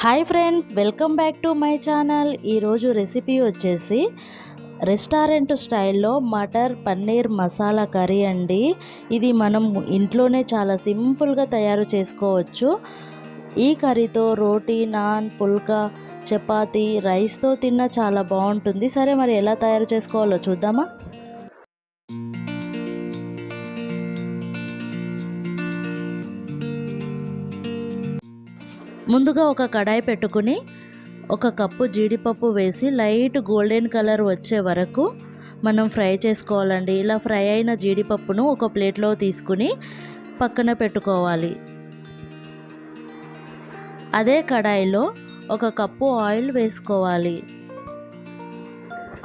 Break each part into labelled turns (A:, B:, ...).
A: Hi friends, welcome back to my channel. ఈరోజు recipe వచ్చేసి restaurant స్టైల్లో మటర్ పన్నీర్ మసాలా కర్రీ అండి. ఇది మనం ఇంట్లోనే చాలా సింపుల్గా తయారు చేసుకోవచ్చు. ఈ కర్రీతో రోటీ, నాన్, పుల్కా, చపాతీ, రైస్తో తిన్నా చాలా బాగుంటుంది. సరే, మరి ఎలా తయారు చేసుకోవాలో చూద్దామా? ముందుగా ఒక కడాయి పెట్టుకుని ఒక కప్పు జీడిపప్పు వేసి లైట్ గోల్డెన్ కలర్ వచ్చే వరకు మనం ఫ్రై చేసుకోవాలండి. ఇలా ఫ్రై అయిన జీడిపప్పును ఒక ప్లేట్లో తీసుకుని పక్కన పెట్టుకోవాలి. అదే కడాయిలో ఒక కప్పు ఆయిల్ వేసుకోవాలి.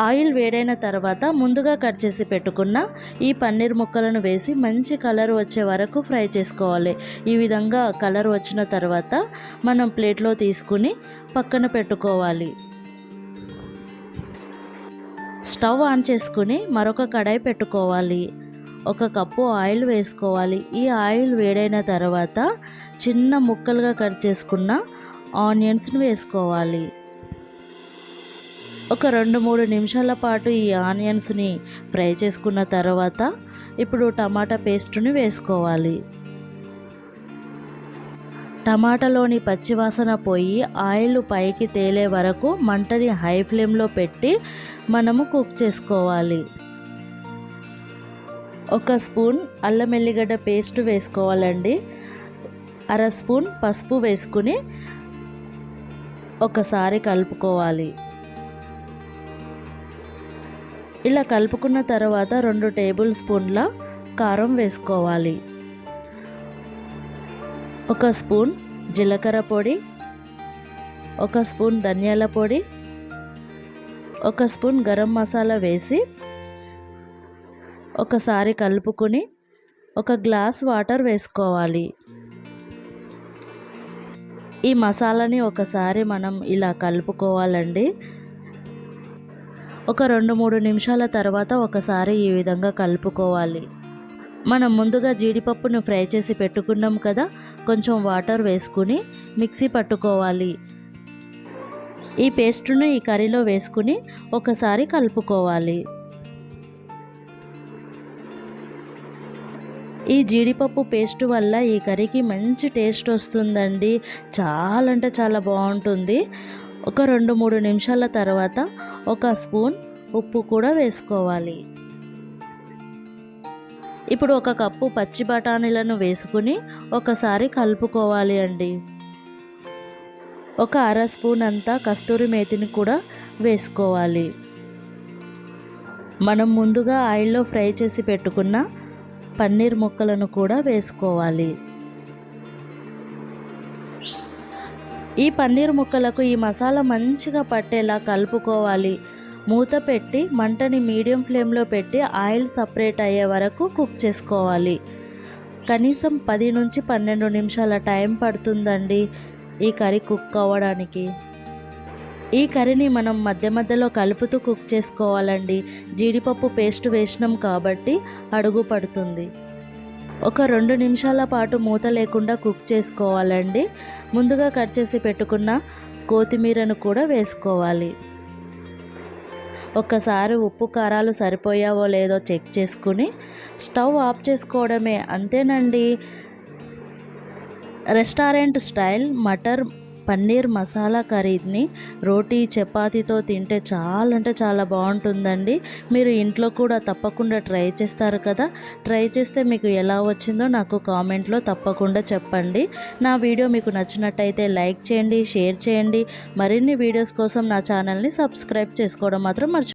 A: ఆయిల్ వేడైన తర్వాత ముందుగా కట్ చేసి పెట్టుకున్న ఈ పన్నీర్ ముక్కలను వేసి మంచి కలర్ వచ్చే వరకు ఫ్రై చేసుకోవాలి. ఈ విధంగా కలర్ వచ్చిన తర్వాత మనం ప్లేట్లో తీసుకుని పక్కన పెట్టుకోవాలి. స్టవ్ ఆన్ చేసుకుని మరొక కడాయి పెట్టుకోవాలి. ఒక కప్పు ఆయిల్ వేసుకోవాలి. ఈ ఆయిల్ వేడైన తర్వాత చిన్న ముక్కలుగా కట్ చేసుకున్న ఆనియన్స్ని వేసుకోవాలి. ఒక 2-3 నిమిషాల పాటు ఈ ఆనియన్స్ని ఫ్రై చేసుకున్న తర్వాత ఇప్పుడు టమాటా పేస్ట్ని వేసుకోవాలి. టమాటాలోని పచ్చివాసన పోయి ఆయిల్ పైకి తేలే వరకు మంటని హై ఫ్లేమ్లో పెట్టి మనము కుక్ చేసుకోవాలి. ఒక స్పూన్ అల్లం ఎల్లిగడ్డ పేస్ట్ వేసుకోవాలండి. అర స్పూన్ పసుపు వేసుకుని ఒకసారి కలుపుకోవాలి. ఇలా కలుపుకున్న తర్వాత 2 టేబుల్ స్పూన్ల కారం వేసుకోవాలి. ఒక స్పూన్ జీలకర్ర పొడి, ఒక స్పూన్ ధనియాల పొడి, ఒక స్పూన్ గరం మసాలా వేసి ఒకసారి కలుపుకొని ఒక గ్లాస్ వాటర్ వేసుకోవాలి. ఈ మసాలాని ఒకసారి మనం ఇలా కలుపుకోవాలండి. ఒక 2-3 నిమిషాల తర్వాత ఒకసారి ఈ విధంగా కలుపుకోవాలి. మనం ముందుగా జీడిపప్పును ఫ్రై చేసి పెట్టుకున్నాం కదా, కొంచెం వాటర్ వేసుకుని మిక్సీ పట్టుకోవాలి. ఈ పేస్ట్ను ఈ కర్రీలో వేసుకుని ఒకసారి కలుపుకోవాలి. ఈ జీడిపప్పు పేస్ట్ వల్ల ఈ కర్రీకి మంచి టేస్ట్ వస్తుందండి. చాలా అంటే చాలా బాగుంటుంది. ఒక 2-3 నిమిషాల తర్వాత ఒక స్పూన్ ఉప్పు కూడా వేసుకోవాలి. ఇప్పుడు ఒక కప్పు పచ్చి బఠానీలను వేసుకుని ఒకసారి కలుపుకోవాలి అండి. ఒక అర స్పూన్ అంతా కస్తూరి మేతిని కూడా వేసుకోవాలి. మనం ముందుగా ఆయిల్లో ఫ్రై చేసి పెట్టుకున్న పన్నీర్ ముక్కలను కూడా వేసుకోవాలి. ఈ పన్నీర్ ముక్కలకు ఈ మసాలా మంచిగా పట్టేలా కలుపుకోవాలి. మూత పెట్టి మంటని మీడియం ఫ్లేమ్లో పెట్టి ఆయిల్ సపరేట్ అయ్యే వరకు కుక్ చేసుకోవాలి. కనీసం 10 నుంచి 12 నిమిషాల టైం పడుతుందండి ఈ కర్రీ కుక్ అవ్వడానికి. ఈ కర్రీని మనం మధ్య మధ్యలో కలుపుతూ కుక్ చేసుకోవాలండి. జీడిపప్పు పేస్ట్ వేసినాం కాబట్టి అడుగు పడుతుంది. ఒక 2 నిమిషాల పాటు మూత లేకుండా కుక్ చేసుకోవాలండి. ముందుగా కట్ చేసి పెట్టుకున్న కొత్తిమీరను కూడా వేసుకోవాలి. ఒక్కసారి ఉప్పు కారాలు సరిపోయావో లేదో చెక్ చేసుకుని స్టవ్ ఆఫ్ చేసుకోవడమే. అంతేనండి, రెస్టారెంట్ స్టైల్ మటర్ పన్నీర్ మసాలా కర్రీని రోటీ, చపాతీతో తింటే చాలా అంటే చాలా బాగుంటుందండి. మీరు ఇంట్లో కూడా తప్పకుండా ట్రై చేస్తారు కదా. ట్రై చేస్తే మీకు ఎలా వచ్చిందో నాకు కామెంట్లో తప్పకుండా చెప్పండి. నా వీడియో మీకు నచ్చినట్టయితే లైక్ చేయండి, షేర్ చేయండి. మరిన్ని వీడియోస్ కోసం నా ఛానల్ని సబ్స్క్రైబ్ చేసుకోవడం మాత్రం మర్చిపోకండి.